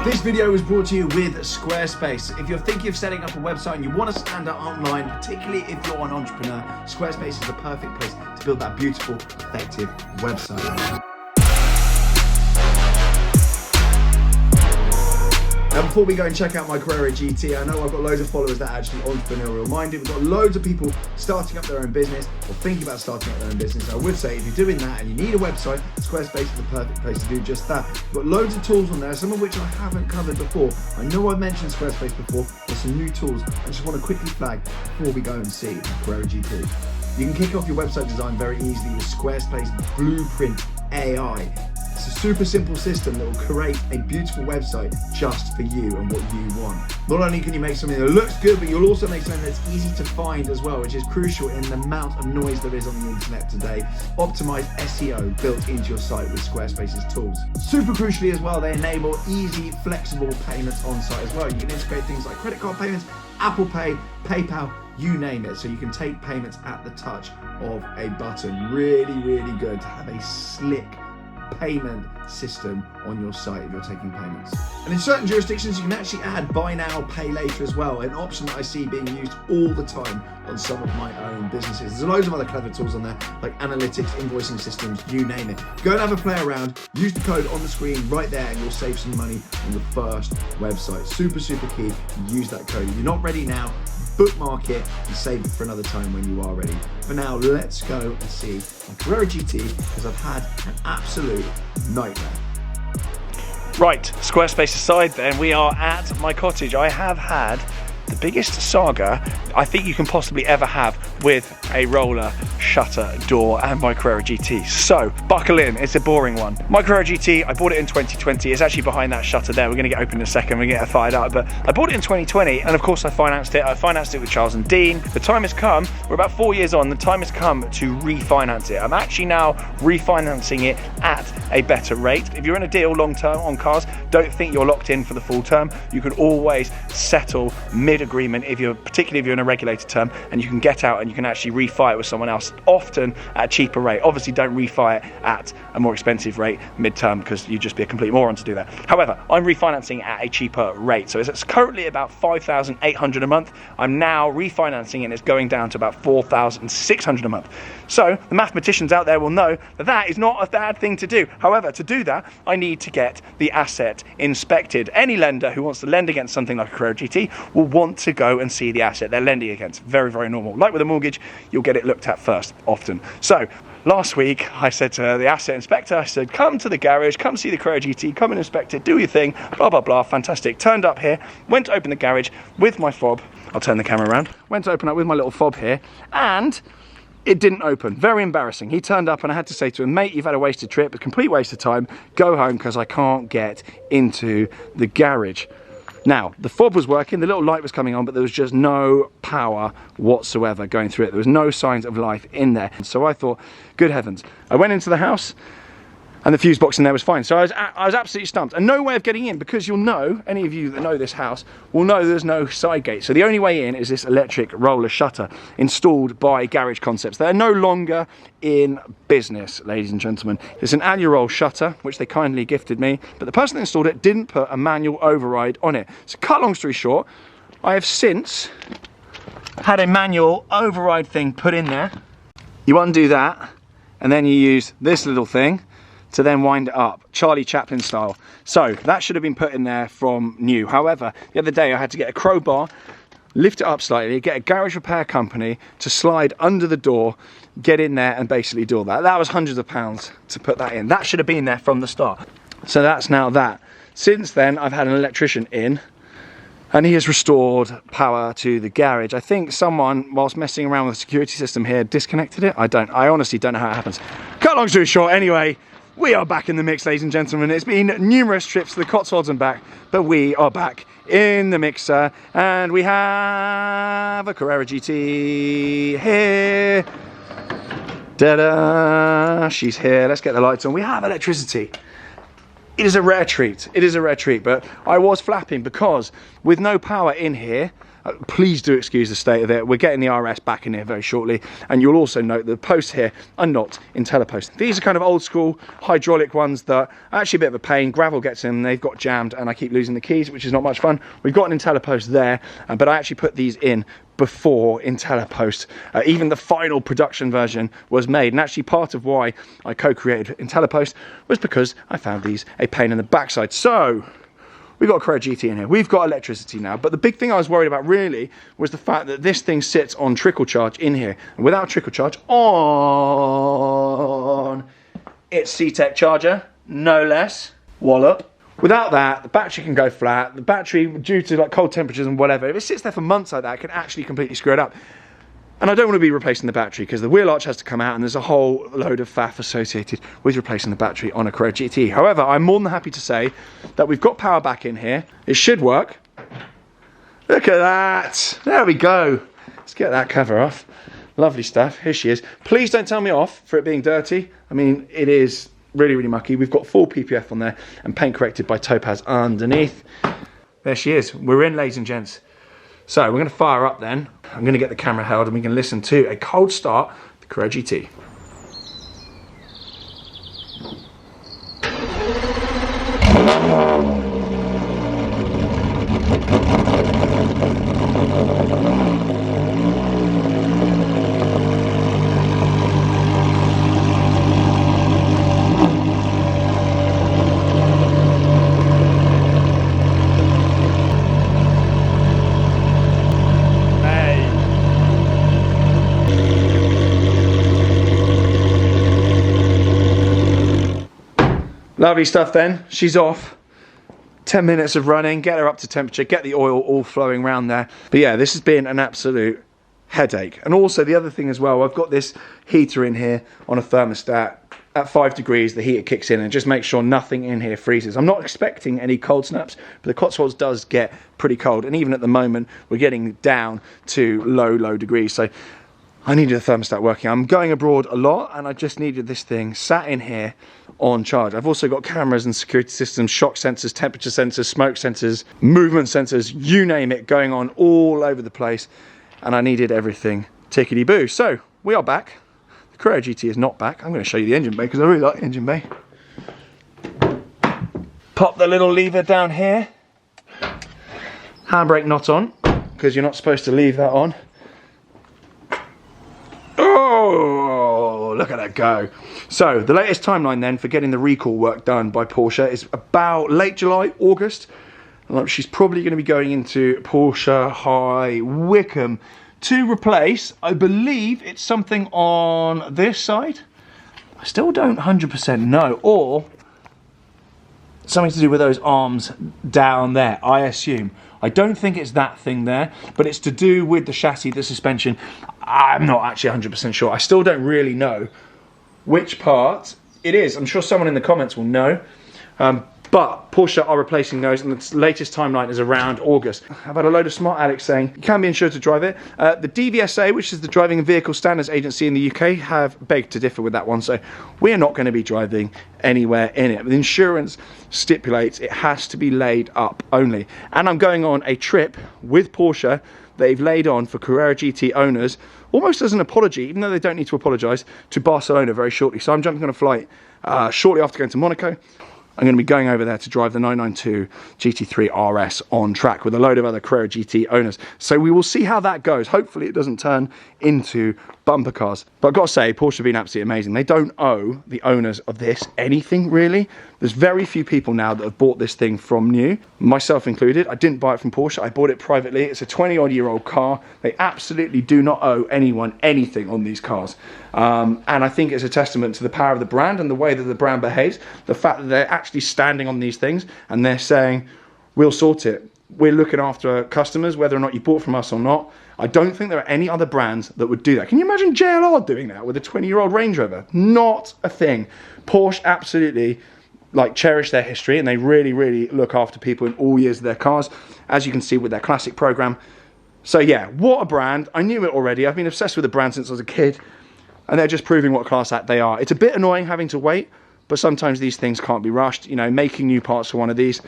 This video was brought to you with Squarespace. If you're thinking of setting up a website and you want to stand out online, particularly if you're an entrepreneur, Squarespace is the perfect place to build that beautiful, effective website. Now before we go and check out my Carrera GT, I know I've got loads of followers that are actually entrepreneurial minded. We've got loads of people starting up their own business or thinking about starting up their own business. I would say if you're doing that and you need a website, Squarespace is the perfect place to do just that. We've got loads of tools on there, some of which I haven't covered before. I know I've mentioned Squarespace before, there's some new tools I just want to quickly flag before we go and see the Carrera GT. You can kick off your website design very easily with Squarespace Blueprint AI. It's a super simple system that will create a beautiful website just for you and what you want. Not only can you make something that looks good, but you'll also make something that's easy to find as well, which is crucial in the amount of noise there is on the internet today. Optimized SEO built into your site with Squarespace's tools. Super crucially as well, they enable easy, flexible payments on site as well. You can integrate things like credit card payments, Apple Pay, PayPal, you name it. So you can take payments at the touch of a button. Really, really good to have a slick payment system on your site if you're taking payments. And in certain jurisdictions you can actually add buy now, pay later as well, an option that I see being used all the time on some of my own businesses. There's loads of other clever tools on there like analytics, invoicing systems, you name it. Go and have a play around, use the code on the screen right there and you'll save some money on the first website. Super key, use that code. If you're not ready now, bookmark it and save it for another time when you are ready. For now, let's go and see my Carrera GT because I've had an absolute nightmare. Right, Squarespace aside then, we are at my cottage. I have had the biggest saga I think you can possibly ever have with a roller shutter door and my Carrera GT. So buckle in, it's a boring one. My Carrera GT, I bought it in 2020. It's actually behind that shutter there. We're gonna get open in a second, we're gonna get it fired up. But I bought it in 2020 and of course I financed it. I financed it with Charles and Dean. The time has come, we're about 4 years on, the time has come to refinance it. I'm actually now refinancing it at a better rate. If you're in a deal long term on cars, don't think you're locked in for the full term. You can always settle mid-agreement, particularly if you're in a regulated term, and you can get out and you can actually refi it with someone else, often at a cheaper rate. Obviously don't refi it at a more expensive rate mid-term because you'd just be a complete moron to do that. However, I'm refinancing at a cheaper rate. So it's currently about $5,800 a month. I'm now refinancing it and it's going down to about $4,600 a month. So the mathematicians out there will know that that is not a bad thing to do. However, to do that, I need to get the asset inspected. Any lender who wants to lend against something like a Carrera GT will want to go and see the asset they're lending against. Very, very normal. Like with a mortgage, you'll get it looked at first, often. So last week, I said to the asset inspector, I said, come to the garage, come see the Carrera GT, come and inspect it, do your thing, blah, blah, blah, fantastic. Turned up here, went to open the garage with my fob. I'll turn the camera around. Went to open up with my little fob here, and it didn't open. Very embarrassing. He turned up and I had to say to him, mate, you've had a wasted trip, a complete waste of time. Go home because I can't get into the garage. Now, the fob was working, the little light was coming on, but there was just no power whatsoever going through it. There was no signs of life in there. So I thought, good heavens. I went into the house and the fuse box in there was fine. So I was absolutely stumped. And no way of getting in, because you'll know, any of you that know this house, will know there's no side gate. So the only way in is this electric roller shutter installed by Garage Concepts. They're no longer in business, ladies and gentlemen. It's an annual shutter, which they kindly gifted me, but the person that installed it didn't put a manual override on it. So cut long story short, I have since had a manual override thing put in there. You undo that, and then you use this little thing to then wind it up, Charlie Chaplin style. So that should have been put in there from new. However, the other day I had to get a crowbar, lift it up slightly, get a garage repair company to slide under the door, get in there and basically do all that. That was hundreds of pounds to put that in. That should have been there from the start. So that's now that. Since then, I've had an electrician in and he has restored power to the garage. I think someone, whilst messing around with the security system here, disconnected it. I honestly don't know how it happens. Cut long story short, anyway, we are back in the mix, ladies and gentlemen. It's been numerous trips to the Cotswolds and back, but we are back in the mixer, and we have a Carrera GT here. Da-da, she's here. Let's get the lights on. We have electricity. It is a rare treat. It is a rare treat, but I was flapping because with no power in here, Please do excuse the state of it. We're getting the RS back in here very shortly, and you'll also note the posts here are not IntelliPost. These are kind of old school hydraulic ones that are actually a bit of a pain. Gravel gets in, they've got jammed, and I keep losing the keys, which is not much fun. We've got an IntelliPost there, but I actually put these in before IntelliPost. Even the final production version was made, and actually part of why I co-created IntelliPost was because I found these a pain in the backside. So we've got a Carrera GT in here, we've got electricity now, but the big thing I was worried about really was the fact that this thing sits on trickle charge in here, and without trickle charge on its C-Tech charger, no less, wallop. Without that, the battery can go flat. The battery, due to like cold temperatures and whatever, if it sits there for months like that, it can actually completely screw it up. And I don't want to be replacing the battery because the wheel arch has to come out, and there's a whole load of faff associated with replacing the battery on a Carrera GT. However, I'm more than happy to say that we've got power back in here. It should work. Look at that. There we go. Let's get that cover off. Lovely stuff. Here she is. Please don't tell me off for it being dirty. I mean, it is really, really mucky. We've got full PPF on there and paint corrected by Topaz underneath. There she is. We're in, ladies and gents. So we're going to fire up then. I'm going to get the camera held and we can listen to a cold start, the Carrera GT. Lovely stuff then, she's off. 10 minutes of running, get her up to temperature, get the oil all flowing around there. But yeah, this has been an absolute headache. And also the other thing as well, I've got this heater in here on a thermostat. At 5 degrees, the heater kicks in and just makes sure nothing in here freezes. I'm not expecting any cold snaps, but the Cotswolds does get pretty cold. And even at the moment, we're getting down to low degrees. So I needed a thermostat working. I'm going abroad a lot, and I just needed this thing sat in here on charge. I've also got cameras and security systems, shock sensors, temperature sensors, smoke sensors, movement sensors, you name it, going on all over the place. And I needed everything tickety-boo. So we are back. The Carrera GT is not back. I'm going to show you the engine bay because I really like the engine bay. Pop the little lever down here. Handbrake not on because you're not supposed to leave that on. Oh, look at that go. So the latest timeline then for getting the recall work done by Porsche is about late July, August. She's probably going to be going into Porsche High Wycombe to replace, I believe it's something on this side. I still don't 100% know, or something to do with those arms down there, I assume. I don't think it's that thing there, but it's to do with the chassis, the suspension. I'm not actually 100% sure. I still don't really know which part it is. I'm sure someone in the comments will know. But Porsche are replacing those, and the latest timeline is around August. I've had a load of smart addicts saying you can be insured to drive it. The DVSA, which is the Driving and Vehicle Standards Agency in the UK, have begged to differ with that one, so we are not going to be driving anywhere in it. The insurance stipulates it has to be laid up only. And I'm going on a trip with Porsche they've laid on for Carrera GT owners, almost as an apology, even though they don't need to apologise, to Barcelona very shortly. So I'm jumping on a flight shortly after going to Monaco. I'm going to be going over there to drive the 992 GT3 RS on track with a load of other Carrera GT owners. So we will see how that goes. Hopefully it doesn't turn into bumper cars. But I've got to say, Porsche have been absolutely amazing. They don't owe the owners of this anything, really. There's very few people now that have bought this thing from new, myself included. I didn't buy it from Porsche. I bought it privately. It's a 20-odd-year-old car. They absolutely do not owe anyone anything on these cars. And I think it's a testament to the power of the brand and the way that the brand behaves. The fact that they're actually standing on these things and they're saying, we'll sort it. We're looking after customers, whether or not you bought from us or not. I don't think there are any other brands that would do that. Can you imagine JLR doing that with a 20-year-old Range Rover? Not a thing. Porsche absolutely cherish their history, and they really look after people in all years of their cars, as you can see with their classic program. So yeah, what a brand. I knew it already. I've been obsessed with the brand since I was a kid, and they're just proving what class act they are. It's a bit annoying having to wait, but sometimes these things can't be rushed. You know, making new parts for one of these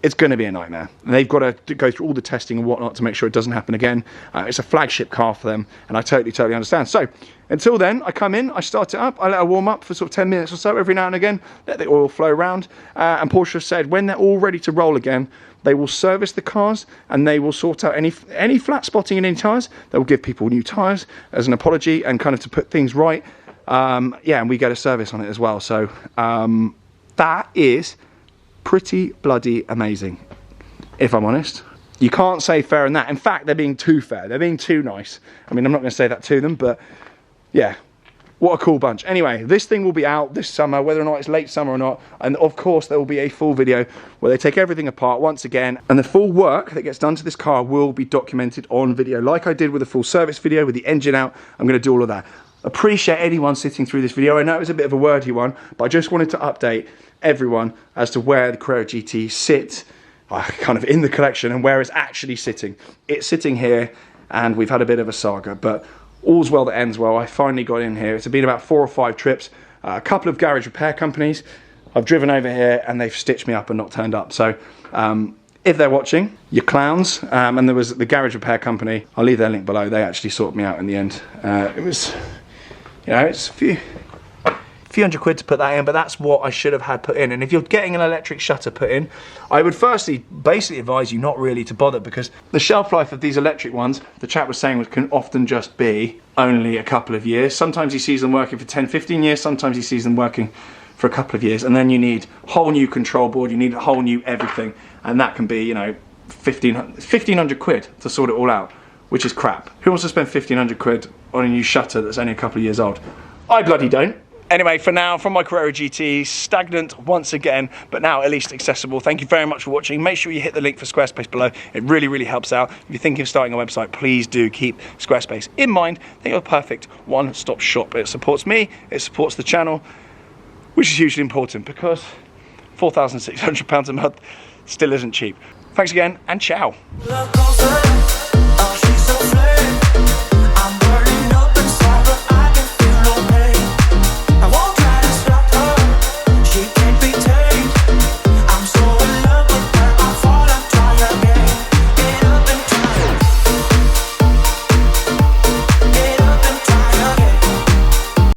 it's going to be a nightmare. They've got to go through all the testing and whatnot to make sure it doesn't happen again. It's a flagship car for them, and I totally understand. So until then, I come in, I start it up, I let her warm up for sort of 10 minutes or so every now and again, let the oil flow around, and Porsche said when they're all ready to roll again, they will service the cars and they will sort out any flat spotting in any tyres. They will give people new tyres as an apology and kind of to put things right. Yeah, and we get a service on it as well. So that is pretty bloody amazing, if I'm honest. You can't say fair in that. In fact, they're being too fair. They're being too nice. I mean, I'm not going to say that to them, but yeah, what a cool bunch. Anyway, this thing will be out this summer, whether or not it's late summer or not. And of course, there will be a full video where they take everything apart once again. And the full work that gets done to this car will be documented on video, like I did with the full service video with the engine out. I'm going to do all of that. Appreciate anyone sitting through this video. I know it was a bit of a wordy one, but I just wanted to update everyone as to where the Carrera GT sits kind of in the collection and where it's actually sitting. It's sitting here, and we've had a bit of a saga, but all's well that ends well. I finally got in here. It's been about 4 or 5 trips, a couple of garage repair companies. I've driven over here and they've stitched me up and not turned up. So if they're watching, you're clowns. And there was the garage repair company. I'll leave their link below. They actually sorted me out in the end. It was, you know, it's a few hundred quid to put that in, but that's what I should have had put in. And if you're getting an electric shutter put in, I would firstly basically advise you not really to bother, because the shelf life of these electric ones, the chap was saying, can often just be only a couple of years. Sometimes he sees them working for 10, 15 years, sometimes he sees them working for a couple of years, and then you need a whole new control board, you need a whole new everything, and that can be, you know, 1,500 quid to sort it all out, which is crap. Who wants to spend 1,500 quid on a new shutter that's only a couple of years old? I bloody don't. Anyway, for now, from my Carrera GT, stagnant once again, but now at least accessible. Thank you very much for watching. Make sure you hit the link for Squarespace below. It really helps out. If you're thinking of starting a website, please do keep Squarespace in mind. They're a perfect one-stop shop. It supports me, it supports the channel, which is hugely important, because £4,600 a month still isn't cheap. Thanks again, and ciao.